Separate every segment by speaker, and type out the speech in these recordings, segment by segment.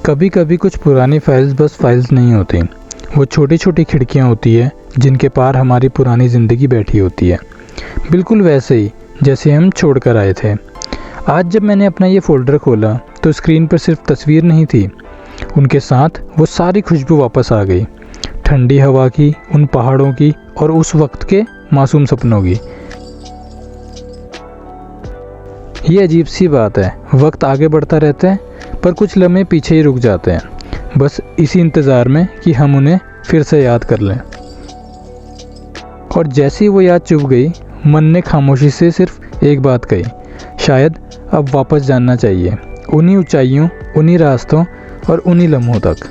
Speaker 1: कभी कभी कुछ पुरानी फाइल्स बस फाइल्स नहीं होती, वो छोटी छोटी खिड़कियाँ होती है जिनके पार हमारी पुरानी ज़िंदगी बैठी होती है, बिल्कुल वैसे ही जैसे हम छोड़ कर आए थे। आज जब मैंने अपना ये फ़ोल्डर खोला तो स्क्रीन पर सिर्फ तस्वीर नहीं थी, उनके साथ वो सारी खुशबू वापस आ गई। ठंडी हवा की, उन पहाड़ों की और उस वक्त के मासूम सपनों की। ये अजीब सी बात है, वक्त आगे बढ़ता रहता है पर कुछ लम्हे पीछे ही रुक जाते हैं, बस इसी इंतज़ार में कि हम उन्हें फिर से याद कर लें। और जैसी वो याद चुभ गई, मन ने खामोशी से सिर्फ एक बात कही, शायद अब वापस जाना चाहिए, उन्हीं ऊंचाइयों, उन्हीं रास्तों और उन्हीं लम्हों तक।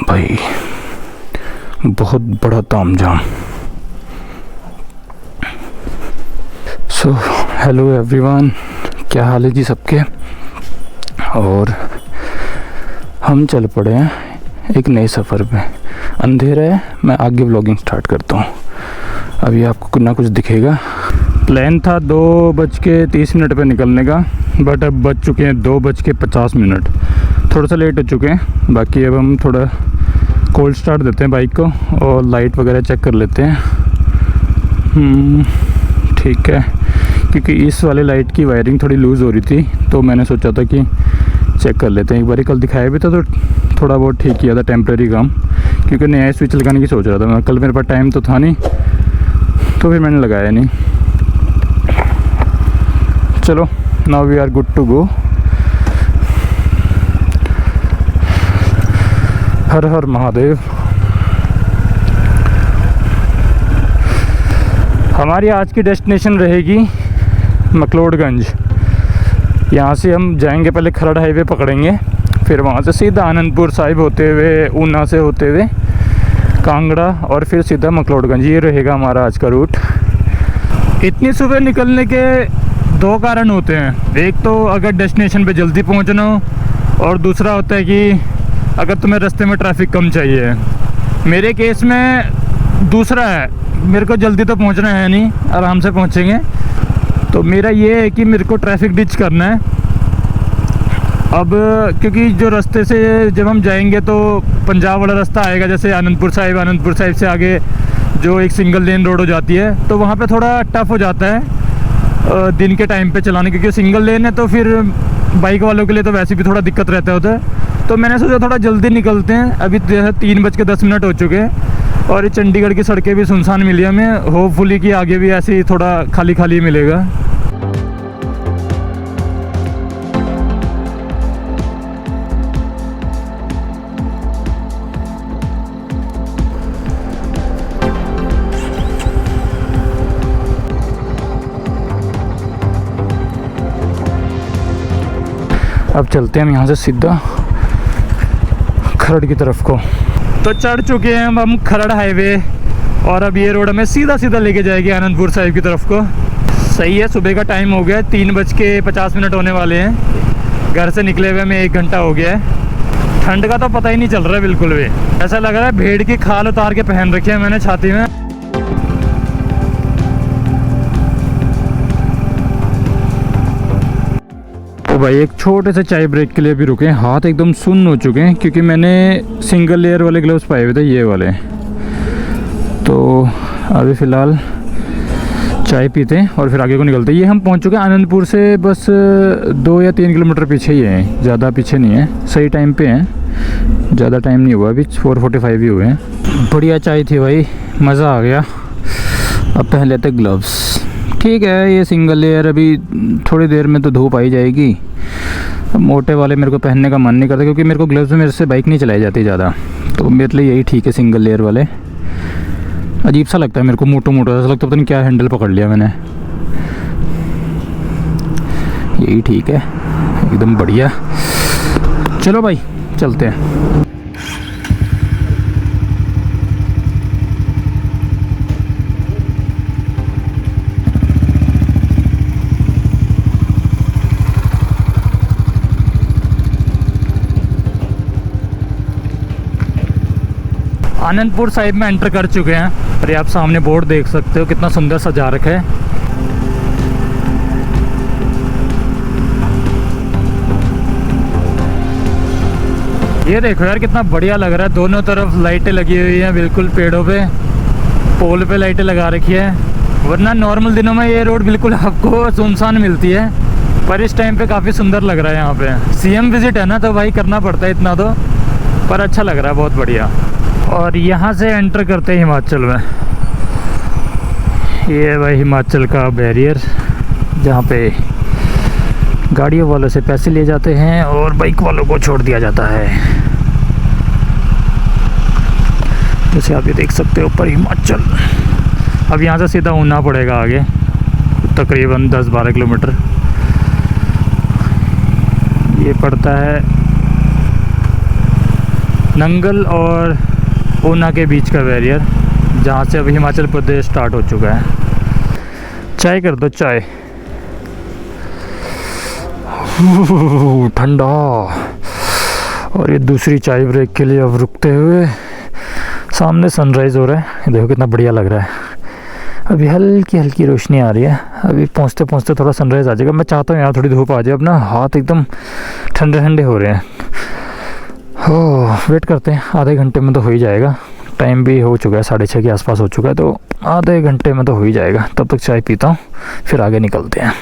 Speaker 1: भाई बहुत बड़ा तामझाम। सो हेलो एवरीवन, क्या हाल है जी सबके। और हम चल पड़े हैं एक नए सफ़र पे। अंधेरा है, मैं आगे व्लॉगिंग स्टार्ट करता हूँ। अभी आपको कुछ ना कुछ दिखेगा। प्लान था 2:30 पे निकलने का, बट अब बज चुके हैं 2:50। थोड़ा सा लेट हो चुके हैं। बाकी अब हम थोड़ा कोल्ड स्टार्ट देते हैं बाइक को और लाइट वगैरह चेक कर लेते हैं। ठीक है, क्योंकि इस वाले लाइट की वायरिंग थोड़ी लूज़ हो रही थी, तो मैंने सोचा था कि चेक कर लेते हैं। एक बार कल दिखाया भी था तो थोड़ा बहुत ठीक किया था, टेम्प्रेरी काम, क्योंकि नया स्विच लगाने की सोच रहा था मैं। कल मेरे पास टाइम तो था नहीं, तो फिर मैंने लगाया नहीं। चलो, now we are good to go. हर हर महादेव। हमारी आज की डेस्टिनेशन रहेगी मकलोडगंज। यहाँ से हम जाएंगे, पहले खरड़ हाईवे पकड़ेंगे, फिर वहाँ से सीधा आनंदपुर साहिब होते हुए, ऊना से होते हुए कांगड़ा और फिर सीधा मकलोडगंज। ये रहेगा हमारा आज का रूट। इतनी सुबह निकलने के दो कारण होते हैं। एक तो अगर डेस्टिनेशन पे जल्दी पहुँचना हो, और दूसरा होता है कि अगर तुम्हें रास्ते में ट्रैफिक कम चाहिए। मेरे केस में दूसरा है, मेरे को जल्दी तो पहुंचना है नहीं, आराम से पहुंचेंगे। तो मेरा ये है कि मेरे को ट्रैफिक डिच करना है अब, क्योंकि जो रास्ते से जब हम जाएंगे तो पंजाब वाला रास्ता आएगा, जैसे आनंदपुर साहिब से आगे जो एक सिंगल लेन रोड हो जाती है, तो वहाँ पे थोड़ा टफ़ हो जाता है दिन के टाइम पे चलाने, क्योंकि सिंगल लेन है। तो फिर बाइक वालों के लिए तो वैसे भी थोड़ा दिक्कत रहता होता है। तो मैंने सोचा थोड़ा जल्दी निकलते हैं। अभी 3:10 हो चुके हैं और ये चंडीगढ़ की सड़कें भी सुनसान मिली हमें। होपफुली कि आगे भी ऐसे ही थोड़ा खाली खाली मिलेगा। अब चलते हैं हम यहाँ से सीधा खरड़ की तरफ को। तो चढ़ चुके हैं हम खरड़ हाईवे, और अब ये रोड हमें सीधा सीधा लेके जाएगी आनंदपुर साहिब की तरफ को। सही है, सुबह का टाइम हो गया है, 3:50 होने वाले हैं। घर से निकले हुए हमें 1 घंटा हो गया है। ठंड का तो पता ही नहीं चल रहा है बिल्कुल भी। ऐसा लग रहा है भेड़ की खाल उतार के पहन रखी है मैंने छाती में। तो भाई एक छोटे से चाय ब्रेक के लिए भी रुके हैं। हाथ एकदम सुन्न हो चुके हैं, क्योंकि मैंने सिंगल लेयर वाले ग्लव्स पाए हुए थे, ये वाले। तो अभी फ़िलहाल चाय पीते हैं और फिर आगे को निकलते हैं। ये हम पहुंच चुके हैं आनंदपुर से, बस 2 या 3 किलोमीटर पीछे ही है, ज़्यादा पीछे नहीं है। सही टाइम पे हैं, ज़्यादा टाइम नहीं हुआ, अभी 4:45 ही हुए हैं। बढ़िया चाय थी भाई, मज़ा आ गया। अब पहन लेते ग्लव्स। ठीक है, ये सिंगल लेयर अभी थोड़ी देर में तो धूप आई जाएगी, अब मोटे वाले मेरे को पहनने का मन नहीं करता क्योंकि मेरे को ग्लव्स में मेरे से बाइक नहीं चलाई जाती ज़्यादा, तो मेरे लिए यही ठीक है सिंगल लेयर वाले। अजीब सा लगता है मेरे को, मोटो मोटो ऐसा लगता है पता नहीं क्या हैंडल पकड़ लिया मैंने। यही ठीक है, एकदम बढ़िया। चलो भाई चलते हैं। आनंदपुर साहिब में एंटर कर चुके हैं और आप सामने बोर्ड देख सकते हो कितना सुंदर सजा रखा है। ये देखो यार कितना बढ़िया लग रहा है, दोनों तरफ लाइटें लगी हुई हैं, बिल्कुल पेड़ों पे, पोल पे लाइटें लगा रखी है। वरना नॉर्मल दिनों में ये रोड बिल्कुल आपको सुनसान मिलती है, पर इस टाइम पे काफ़ी सुंदर लग रहा है। यहाँ पे सीएम विजिट है ना, तो भाई करना पड़ता है इतना तो, पर अच्छा लग रहा है, बहुत बढ़िया। और यहाँ से एंटर करते हैं हिमाचल में। ये भाई हिमाचल का बैरियर, जहाँ पे गाड़ियों वालों से पैसे लिए जाते हैं और बाइक वालों को छोड़ दिया जाता है। जैसे आप ये देख सकते हो ऊपर हिमाचल। अब यहाँ से सीधा ऊना पड़ेगा आगे, तकरीबन 10-12 किलोमीटर ये पड़ता है। नंगल और ऊना के बीच का बैरियर, जहाँ से अभी हिमाचल प्रदेश स्टार्ट हो चुका है। चाय कर दो चाय, ठंडा। और ये दूसरी चाय ब्रेक के लिए अब रुकते हुए, सामने सनराइज़ हो रहा है, देखो कितना बढ़िया लग रहा है। अभी हल्की हल्की रोशनी आ रही है, अभी पहुँचते पहुँचते थोड़ा सनराइज़ आ जाएगा। मैं चाहता हूँ यार थोड़ी धूप आ जाए, अपना हाथ एकदम ठंडे ठंडे हो रहे हैं। हो वेट करते हैं, आधे घंटे में तो हो ही जाएगा। टाइम भी हो चुका है, 6:30 के आसपास हो चुका है, तो आधे घंटे में तो हो ही जाएगा। तब तक चाय पीता हूँ, फिर आगे निकलते हैं।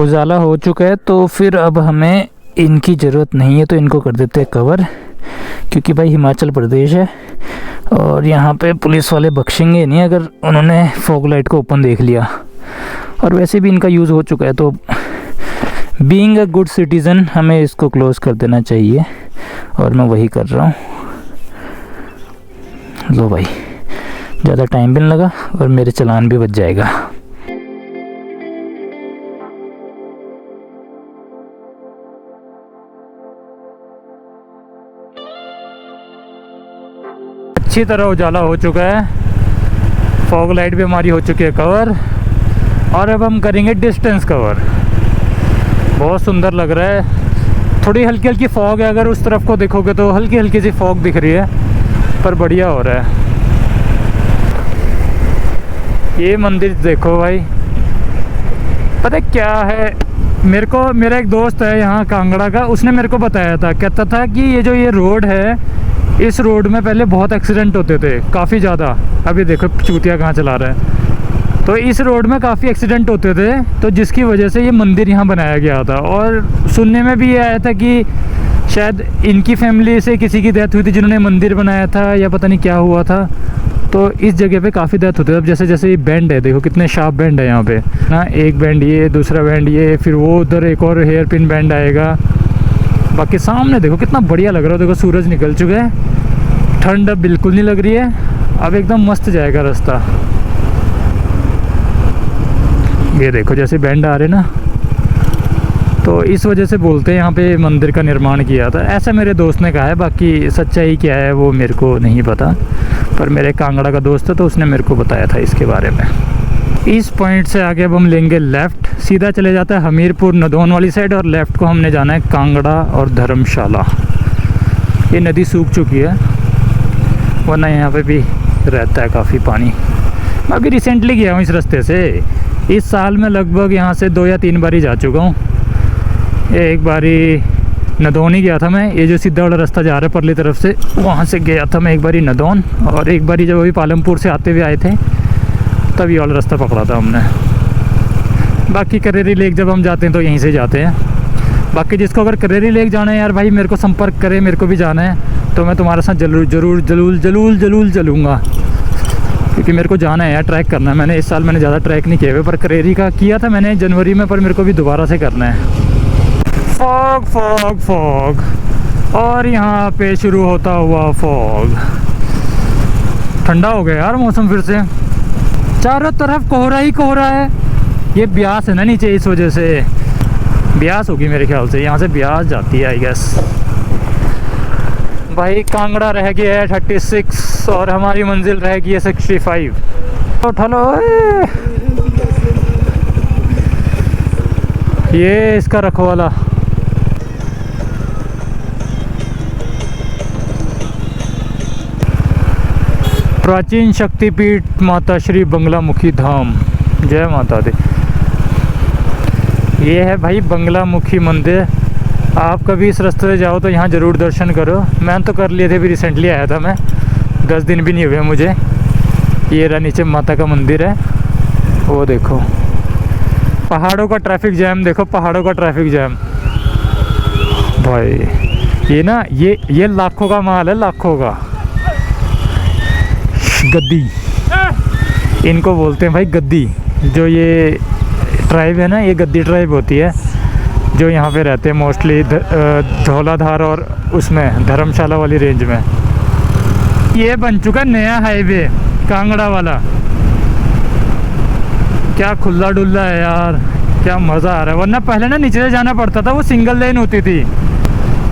Speaker 1: उजाला हो चुका है, तो फिर अब हमें इनकी ज़रूरत नहीं है, तो इनको कर देते हैं कवर, क्योंकि भाई हिमाचल प्रदेश है और यहाँ पे पुलिस वाले बख्शेंगे नहीं अगर उन्होंने फॉग लाइट को ओपन देख लिया। और वैसे भी इनका यूज़ हो चुका है, तो बीइंग अ गुड सिटीज़न हमें इसको क्लोज़ कर देना चाहिए, और मैं वही कर रहा हूँ। लो भाई, ज़्यादा टाइम भी नहीं लगा और मेरे चालान भी बच जाएगा। अच्छी तरह उजाला हो चुका है, फॉग लाइट भी हमारी हो चुकी है कवर, और अब हम करेंगे डिस्टेंस कवर। बहुत सुंदर लग रहा है, थोड़ी हल्की हल्की फॉग है, अगर उस तरफ को देखोगे तो हल्की हल्की सी फॉग दिख रही है, पर बढ़िया हो रहा है। ये मंदिर देखो भाई, पता है क्या है, मेरा एक दोस्त है यहाँ कांगड़ा का, उसने मेरे को बताया था, कहता था कि ये रोड है, इस रोड में पहले बहुत एक्सीडेंट होते थे, काफ़ी ज़्यादा। अभी देखो चूतिया कहाँ चला रहा है। तो इस रोड में काफ़ी एक्सीडेंट होते थे, तो जिसकी वजह से ये मंदिर यहाँ बनाया गया था। और सुनने में भी ये आया था कि शायद इनकी फैमिली से किसी की डेथ हुई थी जिन्होंने मंदिर बनाया था, या पता नहीं क्या हुआ था। तो इस जगह पे काफ़ी डेथ होती है। अब जैसे जैसे ये बैंड है, देखो कितने शार्प बैंड है यहाँ पे ना, एक बैंड ये, दूसरा बैंड ये, फिर वो उधर एक और हेयर पिन बैंड आएगा। बाकी सामने देखो कितना बढ़िया लग रहा है, देखो सूरज निकल चुका है, ठंड अब बिल्कुल नहीं लग रही है, अब एकदम मस्त जाएगा रास्ता। ये देखो जैसे बैंड आ रहे ना, तो इस वजह से बोलते हैं यहाँ पे मंदिर का निर्माण किया था, ऐसा मेरे दोस्त ने कहा है। बाकी सच्चाई क्या है वो मेरे को नहीं पता, पर मेरे कांगड़ा का दोस्त है तो उसने मेरे को बताया था इसके बारे में। इस पॉइंट से आगे अब हम लेंगे लेफ़्ट, सीधा चले जाता है हमीरपुर नदौन वाली साइड, और लेफ़्ट को हमने जाना है कांगड़ा और धर्मशाला। ये नदी सूख चुकी है, वरना यहाँ पे भी रहता है काफ़ी पानी। मैं अभी रिसेंटली गया हूँ इस रास्ते से, इस साल में लगभग यहाँ से 2 या 3 बारी जा चुका हूँ। एक बारी नदौन ही गया था मैं। ये जो सीधा वाला रास्ता जा रहा है परली तरफ से, वहाँ से गया था मैं एक बारी नदौन, और एक बारी जब अभी पालमपुर से आते हुए आए थे तब ये वाला रास्ता पकड़ा था हमने। बाकी करेरी लेक जब हम जाते हैं तो यहीं से जाते हैं। बाकी जिसको अगर करेरी लेक जाना है यार भाई, मेरे को संपर्क करे, मेरे को भी जाना है तो मैं तुम्हारे साथ जरूर चलूँगा, क्योंकि मेरे को जाना है यार, ट्रैक करना है। मैंने इस साल ज़्यादा ट्रैक नहीं किया हुआ, पर करेरी का किया था मैंने जनवरी में, पर मेरे को भी दोबारा से करना है। फॉग फॉग फॉग, और यहाँ पे शुरू होता हुआ फॉग। ठंडा हो गया यार मौसम फिर से, चारों तरफ कोहरा ही कोहरा है। ये ब्यास है ना नीचे, इस वजह से ब्यास होगी मेरे ख्याल से, यहाँ से ब्यास जाती है आई गेस। भाई कांगड़ा रह गया है 36 और हमारी मंजिल रह गई है 65। उठा लो, ये इसका रखवाला। प्राचीन शक्तिपीठ माता श्री बंगलामुखी धाम, जय माता दी। ये है भाई बंगलामुखी मंदिर। आप कभी इस रास्ते से जाओ तो यहाँ ज़रूर दर्शन करो। मैं तो कर लिए थे, भी रिसेंटली आया था मैं, 10 दिन भी नहीं हुए मुझे। ये रहा नीचे माता का मंदिर है, वो देखो। पहाड़ों का ट्रैफिक जैम देखो, पहाड़ों का ट्रैफिक जैम भाई। ये ना ये लाखों का माल है, लाखों का। गद्दी इनको बोलते हैं भाई, गद्दी। जो ये ट्राइब है ना, ये गद्दी ट्राइब होती है, जो यहाँ पे रहते हैं मोस्टली धौलाधार और उसमें धर्मशाला वाली रेंज में। ये बन चुका नया हाईवे कांगड़ा वाला, क्या खुला डुल्ला है यार, क्या मज़ा आ रहा है। वरना पहले ना नीचे से जाना पड़ता था, वो सिंगल लेन होती थी,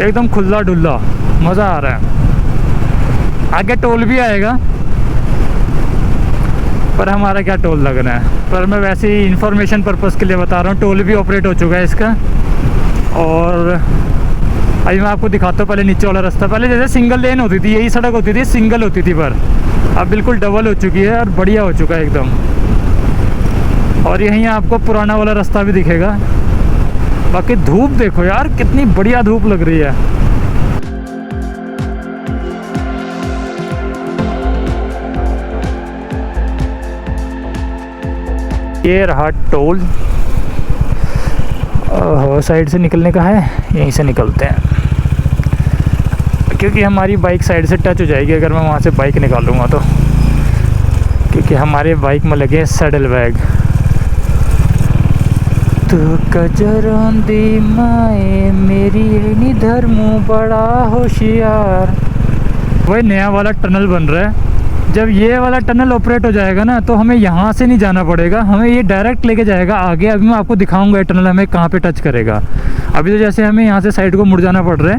Speaker 1: एकदम खुला डुल्ला, मज़ा आ रहा है। आगे टोल भी आएगा, पर हमारा क्या टोल लग रहा है। पर मैं वैसे ही इन्फॉर्मेशन पर्पज़ के लिए बता रहा हूँ, टोल भी ऑपरेट हो चुका है इसका। और अभी मैं आपको दिखाता हूँ पहले नीचे वाला रास्ता। पहले जैसे सिंगल लेन होती थी, यही सड़क होती थी, सिंगल होती थी, पर अब बिल्कुल डबल हो चुकी है और बढ़िया हो चुका है एकदम। और यहीं आपको पुराना वाला रास्ता भी दिखेगा। बाकी धूप देखो यार, कितनी बढ़िया धूप लग रही है। ये रहा टोल, साइड से निकलने का है, यहीं से निकलते हैं, क्योंकि हमारी बाइक साइड से टच हो जाएगी अगर मैं वहाँ से बाइक निकालूँगा तो, क्योंकि हमारे बाइक में लगे सैडल बैग। तो कजरोंदी माए मेरी नी धर्मू बड़ा होशियार। वही नया वाला टनल बन रहा है। जब ये वाला टनल ऑपरेट हो जाएगा ना, तो हमें यहाँ से नहीं जाना पड़ेगा, हमें ये डायरेक्ट लेके जाएगा आगे। अभी मैं आपको दिखाऊंगा ये टनल हमें कहाँ पे टच करेगा। अभी तो जैसे हमें यहाँ से साइड को मुड़ जाना पड़ रहा है,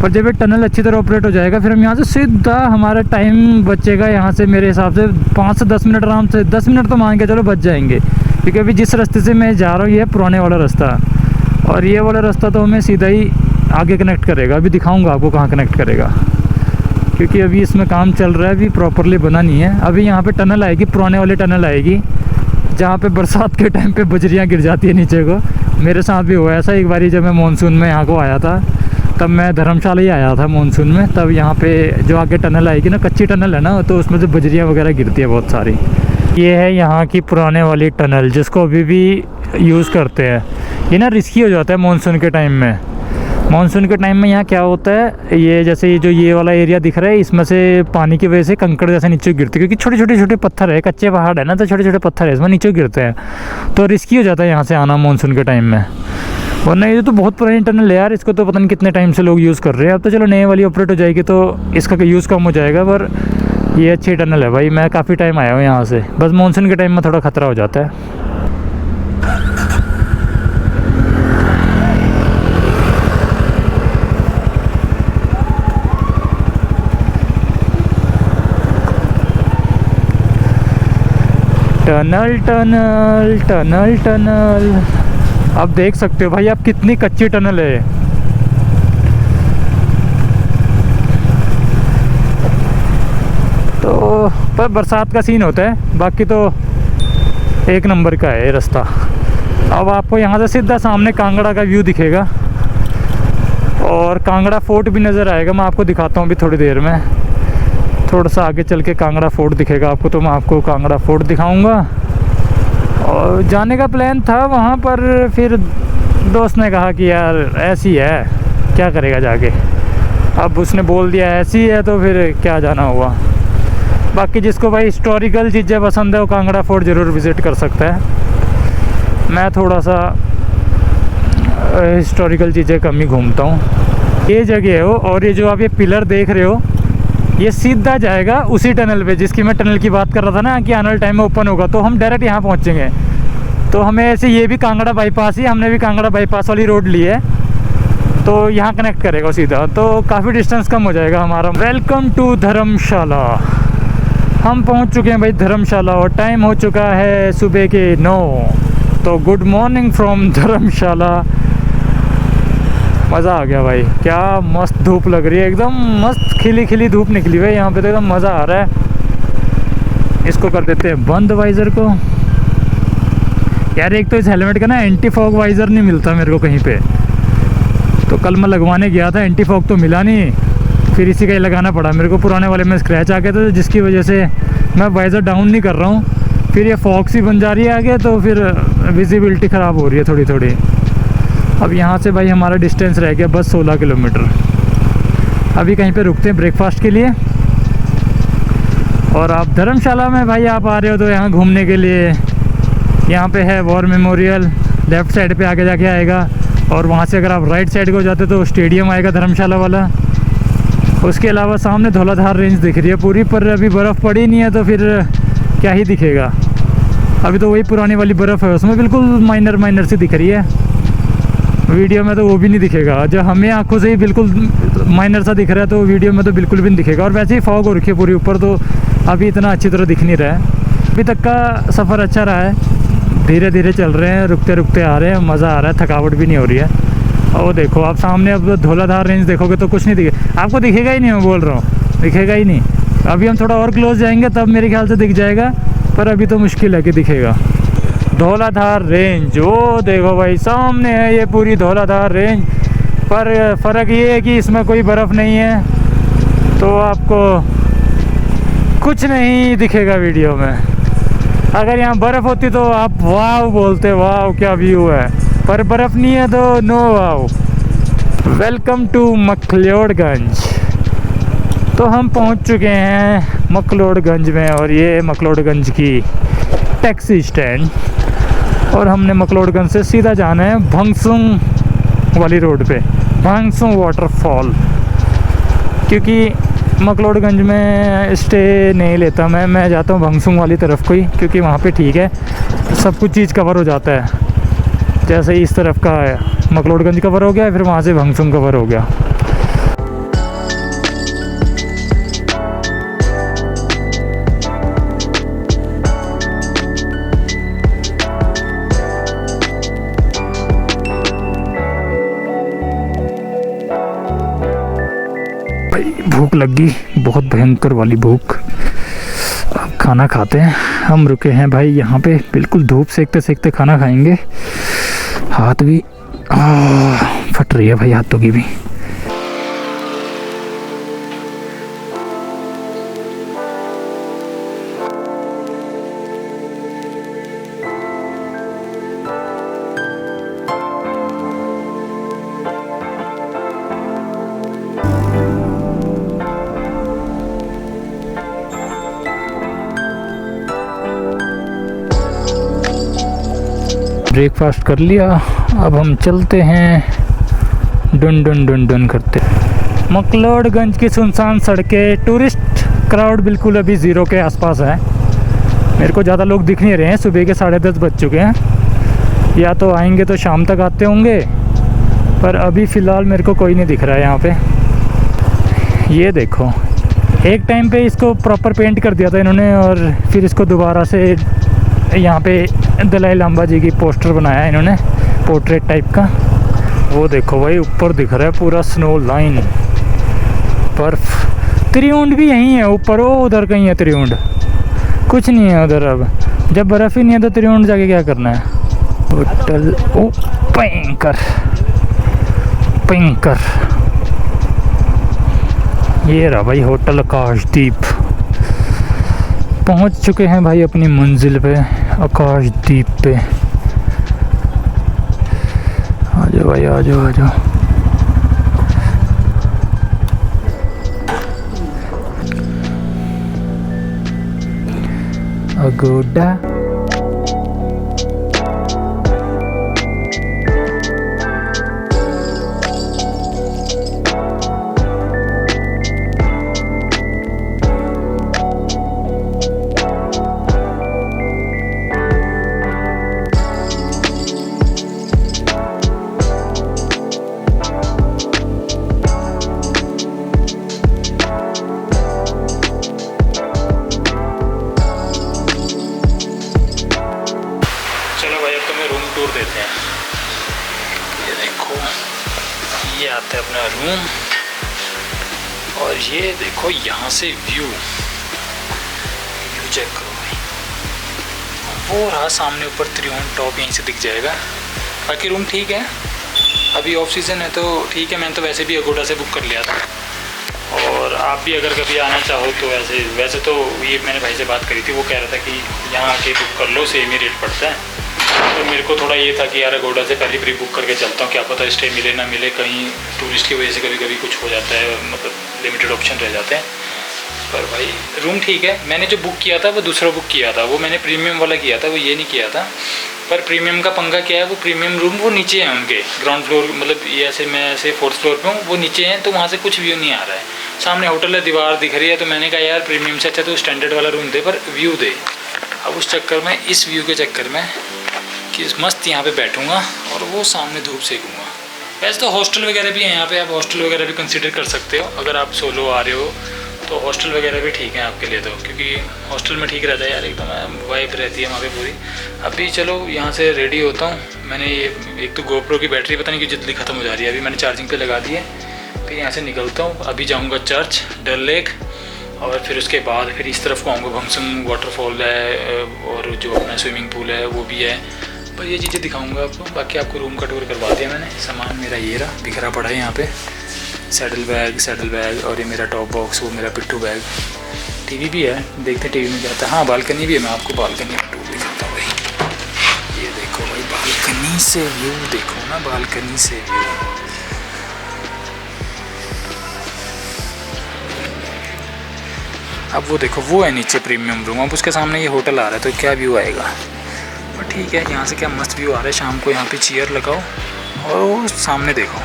Speaker 1: पर जब ये टनल अच्छी तरह ऑपरेट हो जाएगा, फिर हम यहाँ से सीधा, हमारा टाइम बचेगा यहाँ से मेरे हिसाब से 5 से 10 मिनट आराम से। 10 मिनट तो मान के चलो बच जाएंगे, क्योंकि अभी जिस रास्ते से मैं जा रहा हूँ ये पुराने वाला रास्ता, और ये वाला रास्ता तो हमें सीधा ही आगे कनेक्ट करेगा। अभी दिखाऊँगा आपको कहाँ कनेक्ट करेगा, क्योंकि अभी इसमें काम चल रहा है, अभी प्रॉपरली बना नहीं है। अभी यहाँ पे टनल आएगी, पुराने वाले टनल आएगी, जहाँ पे बरसात के टाइम पे बजरियाँ गिर जाती है नीचे को। मेरे साथ भी हुआ ऐसा एक बारी, जब मैं मानसून में यहाँ को आया था, तब मैं धर्मशाला ही आया था मानसून में। तब यहाँ पे जो आगे टनल आएगी ना, कच्ची टनल है ना, तो उसमें से बजरियाँ वगैरह गिरती है बहुत सारी। ये है यहाँ की पुराने वाली टनल, जिसको अभी भी यूज़ करते हैं। ये ना रिस्की हो जाता है मानसून के टाइम में। मानसून के टाइम में यहाँ क्या होता है, ये जैसे ये जो ये वाला एरिया दिख रहा है, इसमें से पानी की वजह से कंकड़ जैसे नीचे गिरते हैं, क्योंकि छोटे छोटे पत्थर है, कच्चे पहाड़ है ना, तो छोटे छोटे पत्थर है, इसमें नीचे गिरते हैं, तो रिस्की हो जाता है यहाँ से आना मानसून के टाइम में। वरना ये तो बहुत पुरानी टनल है यार, इसको तो पता नहीं कितने टाइम से लोग यूज़ कर रहे हैं। अब तो चलो नए वाली ऑपरेट हो जाएगी तो इसका यूज़ कम हो जाएगा, पर ये अच्छी टनल है भाई। मैं काफ़ी टाइम आया हूँ यहाँ से, बस मानसून के टाइम में थोड़ा ख़तरा हो जाता है। टनल टनल टनल टनल, आप देख सकते हो भाई आप कितनी कच्ची टनल है। तो पर बरसात का सीन होता है, बाकी तो एक नंबर का है ये रास्ता। अब आपको यहाँ से सीधा सामने कांगड़ा का व्यू दिखेगा, और कांगड़ा फोर्ट भी नज़र आएगा, मैं आपको दिखाता हूँ अभी थोड़ी देर में। थोड़ा सा आगे चल के कांगड़ा फोर्ट दिखेगा आपको, तो मैं आपको कांगड़ा फोर्ट दिखाऊंगा। और जाने का प्लान था वहाँ पर, फिर दोस्त ने कहा कि यार ऐसी है, क्या करेगा जाके। अब उसने बोल दिया ऐसी है तो फिर क्या जाना हुआ। बाकी जिसको भाई हिस्टोरिकल चीज़ें पसंद है वो कांगड़ा फोर्ट ज़रूर विज़िट कर सकता है। मैं थोड़ा सा हिस्टोरिकल चीज़ें कम ही घूमता हूँ। ये जगह है वो, और ये जो आप ये पिलर देख रहे हो ये सीधा जाएगा उसी टनल पे, जिसकी मैं टनल की बात कर रहा था ना कि आने वाले टाइम में ओपन होगा, तो हम डायरेक्ट यहाँ पहुँचेंगे। तो हमें ऐसे, ये भी कांगड़ा बाईपास ही, हमने भी कांगड़ा बाईपास वाली रोड ली है, तो यहाँ कनेक्ट करेगा सीधा, तो काफ़ी डिस्टेंस कम हो जाएगा हमारा। वेलकम टू धर्मशाला। हम पहुँच चुके हैं भाई धर्मशाला, और टाइम हो चुका है सुबह के 9। तो गुड मॉर्निंग फ्रॉम धर्मशाला। मज़ा आ गया भाई, क्या मस्त धूप लग रही है, एकदम मस्त खिली खिली धूप निकली हुई है यहाँ पे, तो एकदम मज़ा आ रहा है। इसको कर देते हैं बंद वाइज़र को। यार एक तो इस हेलमेट का ना एंटी फॉग वाइज़र नहीं मिलता मेरे को कहीं पे, तो कल मैं लगवाने गया था, एंटी फॉग तो मिला नहीं, फिर इसी का ही लगाना पड़ा मेरे को। पुराने वाले में स्क्रैच आ गए थे, जिसकी वजह से मैं वाइज़र डाउन नहीं कर रहा हूँ, फिर ये फॉग सी बन जा रही है आगे, तो फिर विजिबिलिटी ख़राब हो रही है थोड़ी थोड़ी। अब यहाँ से भाई हमारा डिस्टेंस रह गया बस 16 किलोमीटर। अभी कहीं पे रुकते हैं ब्रेकफास्ट के लिए। और आप धर्मशाला में भाई आप आ रहे हो तो यहाँ घूमने के लिए, यहाँ पे है वॉर मेमोरियल, लेफ़्ट साइड पे आगे जाके आएगा, और वहाँ से अगर आप राइट साइड को जाते तो स्टेडियम आएगा धर्मशाला वाला। उसके अलावा सामने धौलाधार रेंज दिख रही है पूरी, पर अभी बर्फ़ पड़ी नहीं है तो फिर क्या ही दिखेगा। अभी तो वही पुरानी वाली बर्फ़ है, उसमें बिल्कुल माइनर माइनर सी दिख रही है, वीडियो में तो वो भी नहीं दिखेगा। जब हमें आंखों से ही बिल्कुल माइनर सा दिख रहा है तो वीडियो में तो बिल्कुल भी नहीं दिखेगा। और वैसे ही फॉग हो रखी है पूरी ऊपर, तो अभी इतना अच्छी तरह दिख नहीं रहा है। अभी तक का सफ़र अच्छा रहा है, धीरे धीरे चल रहे हैं, रुकते रुकते आ रहे हैं, मज़ा आ रहा है, थकावट भी नहीं हो रही है। और देखो आप सामने, अब धौलाधार रेंज देखोगे तो कुछ नहीं दिखे, आपको दिखेगा ही नहीं, मैं बोल रहा हूँ दिखेगा ही नहीं। अभी हम थोड़ा और क्लोज जाएंगे तब मेरे ख्याल से दिख जाएगा, पर अभी तो मुश्किल है कि दिखेगा। धौलाधार रेंज, वो देखो भाई सामने है ये पूरी धौलाधार रेंज, पर फ़र्क ये है कि इसमें कोई बर्फ़ नहीं है, तो आपको कुछ नहीं दिखेगा वीडियो में। अगर यहाँ बर्फ़ होती तो आप वाव बोलते, वाव क्या व्यू है, पर बर्फ़ नहीं है तो no wow. Welcome to McLeodganj. तो हम पहुँच चुके हैं मकलोडगंज में, और ये मकलोडगंज की टैक्सी स्टैंड, और हमने मकलोडगंज से सीधा जाना है भंगसुंग वाली रोड पे, भंगसुंग वाटरफॉल। क्योंकि मकलोडगंज में स्टे नहीं लेता मैं जाता हूँ भंगसुंग वाली तरफ को ही, क्योंकि वहाँ पे ठीक है, सब कुछ चीज़ कवर हो जाता है। जैसे इस तरफ का है मकलोडगंज कवर हो गया, फिर वहाँ से भंगसुंग कवर हो गया। भूख लग गई, बहुत भयंकर वाली भूख। अब खाना खाते हैं। हम रुके हैं भाई यहाँ पे, बिल्कुल धूप सेकते सेकते खाना खाएंगे। हाथ भी फट रही है भाई, हाथों की भी। ब्रेकफास्ट कर लिया, अब हम चलते हैं डन डन डन डन करते। मकलोडगंज की सुनसान सड़कें, टूरिस्ट क्राउड बिल्कुल अभी ज़ीरो के आसपास है। मेरे को ज़्यादा लोग दिख नहीं रहे हैं, सुबह के 10:30 बज चुके हैं। या तो आएंगे तो शाम तक आते होंगे, पर अभी फ़िलहाल मेरे को कोई नहीं दिख रहा है यहाँ पे। ये देखो, एक टाइम पे इसको प्रॉपर पेंट कर दिया था इन्होंने, और फिर इसको दोबारा से यहाँ पे दलाई लामा जी की पोस्टर बनाया है इन्होंने, पोर्ट्रेट टाइप का। वो देखो भाई ऊपर दिख रहा है पूरा स्नो लाइन, बर्फ। त्रिउंड भी यहीं है ऊपर, वो उधर कहीं है त्रिउंड, कुछ नहीं है उधर। अब जब बर्फ़ ही नहीं है तो त्रिउंड जाके क्या करना है। होटल, ओ भयंकर भयंकर ये रहा भाई होटल आकाशदीप। पहुंच चुके हैं भाई अपनी मंजिल पे, आकाशदीप पे। आ जाओ भाई, आ जाओ आ जाओ। अगोड़ा टूर देते हैं। ये देखो, ये आता है अपना रूम और ये देखो यहाँ से व्यू चेक करो भाई। वो रहा सामने ऊपर त्रिभुवन टॉप, यहीं से दिख जाएगा। बाकी रूम ठीक है, अभी ऑफ सीज़न है तो ठीक है। मैंने तो वैसे भी अगोड़ा से बुक कर लिया था, और आप भी अगर कभी आना चाहो तो वैसे तो ये मैंने भाई से बात करी थी, वो कह रहा था कि यहाँ आके बुक कर लो, सेम ही रेट पड़ता है। तो मेरे को थोड़ा ये था कि यार अगोड़ा से पहले प्री बुक करके चलता हूँ, क्या पता स्टे मिले ना मिले, कहीं टूरिस्ट की वजह से कभी कभी कुछ हो जाता है, मतलब लिमिटेड ऑप्शन रह जाते हैं। पर भाई रूम ठीक है। मैंने जो बुक किया था वो दूसरा बुक किया था, वो मैंने प्रीमियम वाला किया था, वो ये नहीं किया था। पर प्रीमियम का पंगा क्या है, वो प्रीमियम रूम वो नीचे हैं उनके ग्राउंड फ्लोर, मतलब ये ऐसे मैं ऐसे 4th फ्लोर पे हूँ, वो नीचे हैं, तो वहाँ से कुछ व्यू नहीं आ रहा है। सामने होटल है, दीवार दिख रही है, तो मैंने कहा यार प्रीमियम से अच्छा तो स्टैंडर्ड वाला रूम दे, पर व्यू दे। अब उस चक्कर में, इस व्यू के चक्कर में कि मस्त यहाँ पे बैठूँगा और वो सामने धूप सेकूँगा। वैसे तो हॉस्टल वगैरह भी हैं यहाँ पे, आप हॉस्टल वगैरह भी कंसिडर कर सकते हो अगर आप सोलो आ रहे हो, तो हॉस्टल वगैरह भी ठीक है आपके लिए, तो क्योंकि हॉस्टल में ठीक रहता है यार, एकदम वाइब रहती है वहाँ पे पूरी। अभी चलो यहाँ से रेडी होता हूँ। मैंने ये एक तो गोप्रो की बैटरी पता नहीं क्यों जल्दी ख़त्म हो जा रही है, अभी मैंने चार्जिंग पे लगा दी है। फिर यहाँ से निकलता हूँ, अभी जाऊँगा चर्च, डल लेक, और फिर उसके बाद फिर इस तरफ को आऊँगा, भंगसुम वाटरफॉल है और जो अपना स्विमिंग पूल है वो भी है। पर ये चीज़ें दिखाऊंगा आपको। बाकी आपको रूम का टूर करवा दिया मैंने। सामान मेरा ये रहा, बिखरा पड़ा है यहाँ पे, सैडल बैग और ये मेरा टॉप बॉक्स, वो मेरा पिट्ठू बैग। टीवी भी है, देखते टीवी में क्या आता है। हाँ बालकनी भी है, मैं आपको बालकनी का टूर दिखाता हूँ भाई। ये देखो भाई, बालकनी से व्यू देखो ना, बालकनी से व्यू। अब वो देखो, वो है नीचे प्रीमियम रूम, अब उसके सामने ये होटल आ रहा है, तो क्या व्यू आएगा। पर ठीक है, यहाँ से क्या मस्त व्यू आ रहा है। शाम को यहाँ पे चेयर लगाओ और वो सामने देखो।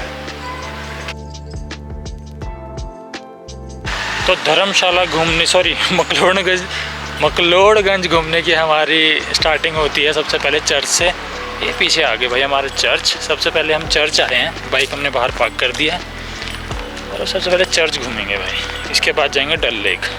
Speaker 1: तो धर्मशाला घूमने, सॉरी मकलोडगंज घूमने की हमारी स्टार्टिंग होती है सबसे पहले चर्च से। ये पीछे आगे भाई हमारे चर्च, सबसे पहले हम चर्च आए हैं। बाइक हमने बाहर पार्क कर दिया है और सबसे पहले चर्च घूमेंगे भाई। इसके बाद जाएंगे डल लेक।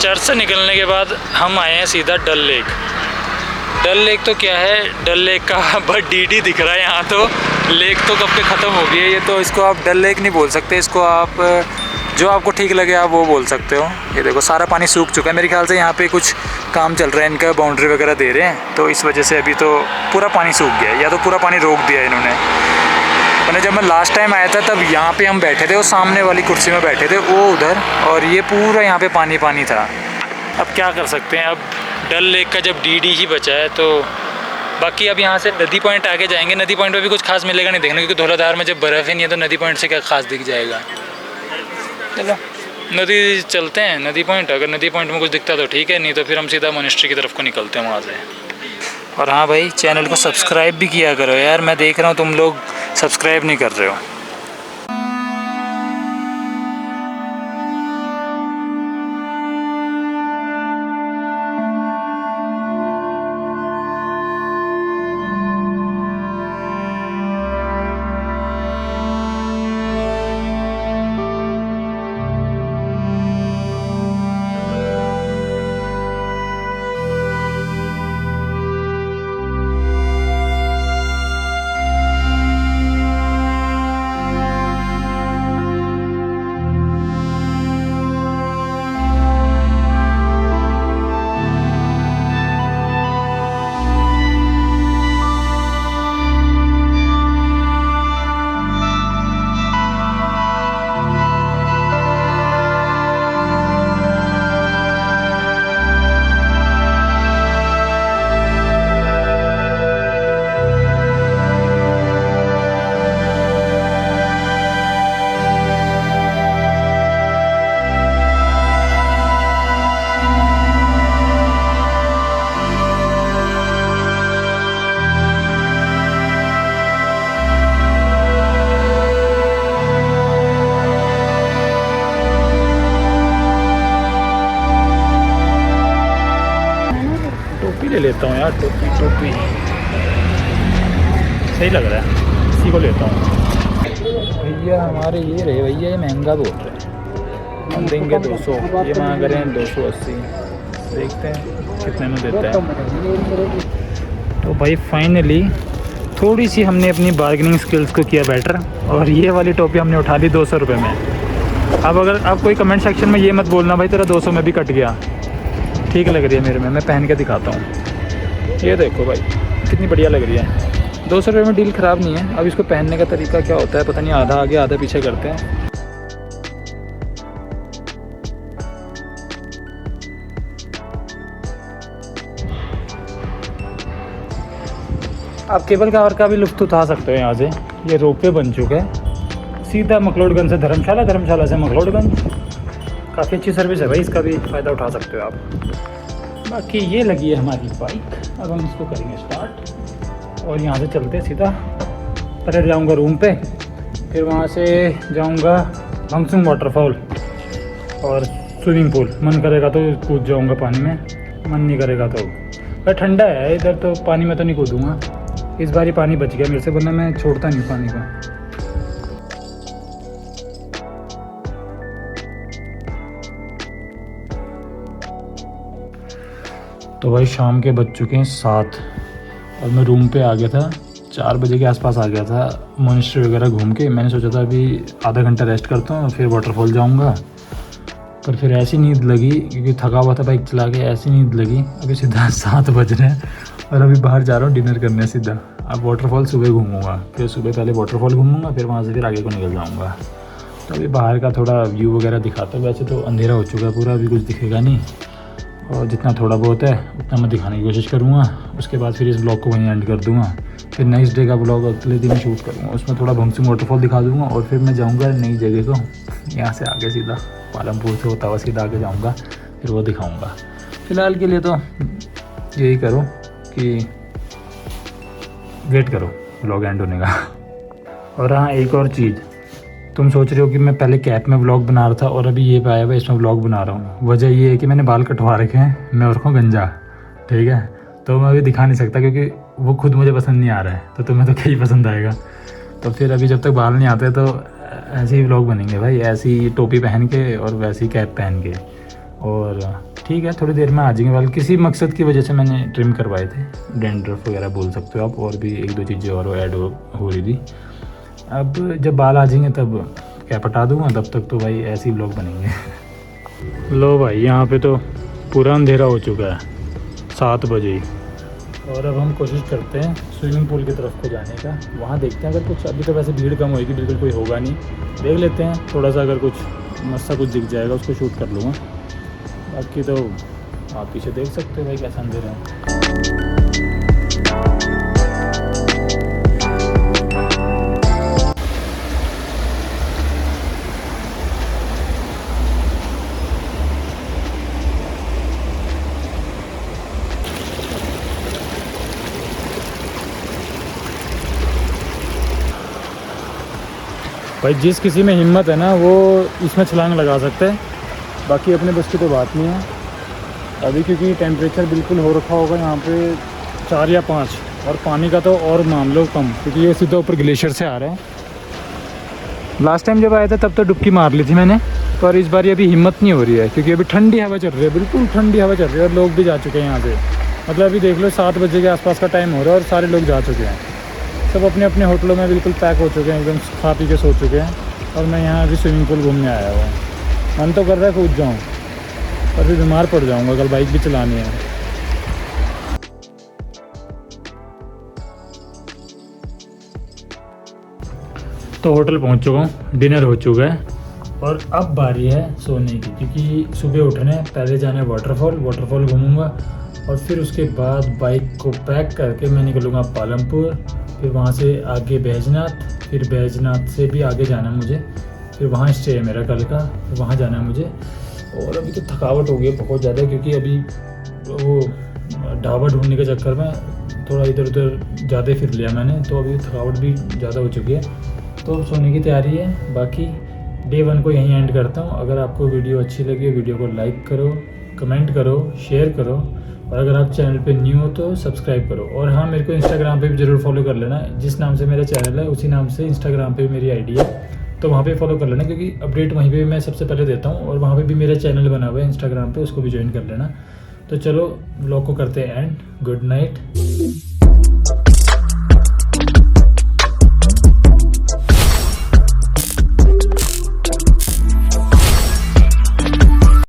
Speaker 1: चर्च से निकलने के बाद हम आए हैं सीधा डल लेक। डल लेक तो क्या है, डल लेक का बट डीडी दिख रहा है यहाँ, तो लेक तो कब के ख़त्म हो गई है ये, तो इसको आप डल लेक नहीं बोल सकते, इसको आप जो आपको ठीक लगे आप वो बोल सकते हो। ये देखो सारा पानी सूख चुका है, मेरे ख्याल से यहाँ पे कुछ काम चल रहा है, इनका बाउंड्री वगैरह दे रहे हैं, तो इस वजह से अभी तो पूरा पानी सूख गया है, या तो पूरा पानी रोक दिया है इन्होंने। मैंने जब मैं लास्ट टाइम आया था तब यहाँ पे हम बैठे थे, वो सामने वाली कुर्सी में बैठे थे, वो उधर, और ये पूरा यहाँ पे पानी पानी था। अब क्या कर सकते हैं, अब डल लेक का जब डीडी ही बचा है तो बाकी अब यहाँ से नदी पॉइंट आगे जाएंगे। नदी पॉइंट में भी कुछ खास मिलेगा नहीं देखने, क्योंकि धौलाधार में जब बर्फ़ ही नहीं है तो नदी पॉइंट से क्या खास दिख जाएगा। चलो नदी चलते हैं, नदी पॉइंट। अगर नदी पॉइंट में कुछ दिखता तो ठीक है, नहीं तो फिर हम सीधा मोनेस्ट्री की तरफ को निकलते हैं वहाँ से। और हाँ भाई, चैनल को सब्सक्राइब भी किया करो यार, मैं देख रहा हूँ तुम लोग सब्सक्राइब नहीं कर रहे हो। लेता हूँ यार, टोपी सही लग रहा है, इसी को लेता हूँ। भैया हमारे ये रहे भैया, ये महंगा बोल रहे हैं, हम देंगे 200, ये मांग रहे हैं 280, देखते हैं कितने में देता है। तो भाई फाइनली थोड़ी सी हमने अपनी बार्गेनिंग स्किल्स को किया बेटर, और ये वाली टोपी हमने उठा ली 200 रुपये में। अब अगर आप कोई कमेंट सेक्शन में ये मत बोलना भाई तेरा 200 में भी कट गया, ठीक लग रही है मेरे में, मैं पहन के दिखाता हूँ। ये देखो भाई कितनी बढ़िया लग रही है, 200 रुपये में डील ख़राब नहीं है। अब इसको पहनने का तरीका क्या होता है पता नहीं, आधा आगे आधा पीछे करते हैं। आप केबल कार का भी लुत्फ़ उठा सकते हो यहाँ से, ये रोपवे बन चुका है सीधा मकलोडगंज से धर्मशाला, धर्मशाला से मकलोडगंज। काफ़ी अच्छी सर्विस है भाई, इसका भी फ़ायदा उठा सकते हो आप। बाकी ये लगी है हमारी बाइक, अब हम इसको करेंगे स्टार्ट और यहाँ से चलते हैं सीधा। पहले जाऊँगा रूम पे, फिर वहाँ से जाऊँगा भंगसुंग वाटरफॉल और स्विमिंग पूल। मन करेगा तो कूद जाऊँगा पानी में, मन नहीं करेगा तो, पर ठंडा है इधर तो पानी में तो नहीं कूदूँगा। इस बार ही पानी बच गया मेरे से, वरना मैं छोड़ता नहीं पानी को। तो भाई शाम के बज चुके हैं 7 और मैं रूम पे आ गया था 4 बजे के आसपास आ गया था मोनेस्ट्री वगैरह घूम के। मैंने सोचा था अभी आधा घंटा रेस्ट करता हूँ फिर वाटरफॉल जाऊँगा, पर फिर ऐसी नींद लगी क्योंकि थका हुआ था बाइक चला के, ऐसी नींद लगी। अभी सीधा 7 बज रहे हैं और अभी बाहर जा रहा हूँ डिनर करने सीधा। अब वाटरफॉल सुबह घूमूंगा, फिर सुबह पहले वाटरफॉल घूमूंगा, फिर वहाँ से फिर आगे को निकल जाऊँगा। तो अभी बाहर का थोड़ा व्यू वगैरह दिखाता हूँ। वैसे तो अंधेरा हो चुका है पूरा, अभी कुछ दिखेगा नहीं, और जितना थोड़ा बहुत है उतना मैं दिखाने की कोशिश करूँगा। उसके बाद फिर इस ब्लॉग को वहीं एंड कर दूँगा। फिर नेक्स्ट डे का ब्लॉग अगले दिन शूट करूँगा, उसमें थोड़ा भंगसुंग वाटरफॉल दिखा दूँगा और फिर मैं जाऊँगा नई जगह को। यहाँ से आगे सीधा पालमपुर से होता हुआ सीधा आगे जाऊँगा, फिर वो दिखाऊँगा। फ़िलहाल के लिए तो यही करो कि वेट करो ब्लॉग एंड होने का। और हाँ एक और चीज़, तुम सोच रहे हो कि मैं पहले कैप में व्लॉग बना रहा था और अभी ये पे आया हुआ इसमें व्लॉग बना रहा हूँ। वजह ये है कि मैंने बाल कटवा रखे हैं, मैं और रखा हूँ गंजा, ठीक है, तो मैं अभी दिखा नहीं सकता क्योंकि वो खुद मुझे पसंद नहीं आ रहा है, तो तुम्हें तो क्या ही पसंद आएगा। तो फिर अभी जब तक बाल नहीं आते तो ऐसे ही व्लॉग बनेंगे भाई, ऐसी टोपी पहन के और वैसी कैप पहन के। और ठीक है थोड़ी देर में आ जाएंगे बाल, किसी मकसद की वजह से मैंने ट्रिम करवाए थे, डैंड्रफ वगैरह बोल सकते हो आप, और भी 1-2 चीज़ें और ऐड हो रही थी। अब जब बाल आ जाएंगे तब कैप हटा दूँगा, तब तक तो भाई ऐसे ही ब्लॉग बनेंगे। लो भाई यहाँ पे तो पूरा अंधेरा हो चुका है 7 बजे ही, और अब हम कोशिश करते हैं स्विमिंग पूल की तरफ को जाने का। वहाँ देखते हैं अगर कुछ, अभी तो वैसे भीड़ कम होगी, बिल्कुल कोई होगा नहीं, देख लेते हैं थोड़ा सा, अगर कुछ मस्त सा कुछ दिख जाएगा उसको शूट कर लूँगा। बाकी तो आप पीछे देख सकते हो भाई कैसा अंधेरा है। भाई जिस किसी में हिम्मत है ना वो इसमें छलांग लगा सकते हैं, बाकी अपने बस की तो बात नहीं है अभी, क्योंकि टेम्परेचर बिल्कुल हो रखा होगा यहाँ पे 4 या 5, और पानी का तो और मान लो कम, क्योंकि ये सीधा ऊपर ग्लेशियर से आ रहा है। लास्ट टाइम जब आया था तब तो डुबकी मार ली थी मैंने, पर इस बार अभी हिम्मत नहीं हो रही है क्योंकि अभी ठंडी हवा चल रही है, बिल्कुल ठंडी हवा चल रही है, और लोग भी जा चुके हैं यहाँ से। मतलब अभी देख लो 7 बजे के आसपास का टाइम हो रहा है और सारे लोग जा चुके हैं, सब अपने अपने होटलों में बिल्कुल पैक हो चुके हैं, एकदम खा पी के सो चुके हैं, और मैं यहाँ अभी स्विमिंग पूल घूमने आया हुआ हूँ। मन तो कर रहा है कूद जाऊँ, पर फिर बीमार पड़ जाऊँगा, कल बाइक भी चलानी है। तो होटल पहुँच चुका हूँ, डिनर हो चुका है, और अब बारी है सोने की, क्योंकि सुबह उठने पहले जाना है वाटरफॉल घूमूँगा, और फिर उसके बाद बाइक को पैक करके मैं निकलूँगा पालमपुर, फिर वहाँ से आगे बैजनाथ, फिर बैजनाथ से भी आगे जाना है मुझे, फिर वहाँ स्टे है मेरा कल का, फिर वहाँ जाना है मुझे। और अभी तो थकावट हो गई है बहुत ज़्यादा, क्योंकि अभी वो ढाबा ढूंढने के चक्कर में थोड़ा इधर उधर ज़्यादा फिर लिया मैंने, तो अभी थकावट भी ज़्यादा हो चुकी है, तो सोने की तैयारी है। बाकी डे 1 को यहीं एंड करता हूँ। अगर आपको वीडियो अच्छी लगी वीडियो को लाइक करो, कमेंट करो, शेयर करो, और अगर आप चैनल पे न्यू हो तो सब्सक्राइब करो। और हाँ, मेरे को इंस्टाग्राम पे भी ज़रूर फॉलो कर लेना। जिस नाम से मेरा चैनल है उसी नाम से इंस्टाग्राम पे मेरी आईडी है, तो वहाँ पे फॉलो कर लेना, क्योंकि अपडेट वहीं पे मैं सबसे पहले देता हूँ। और वहाँ पे भी मेरा चैनल बना हुआ है इंस्टाग्राम पे, उसको भी ज्वाइन कर लेना। तो चलो व्लॉग को करते हैं एंड। Good night.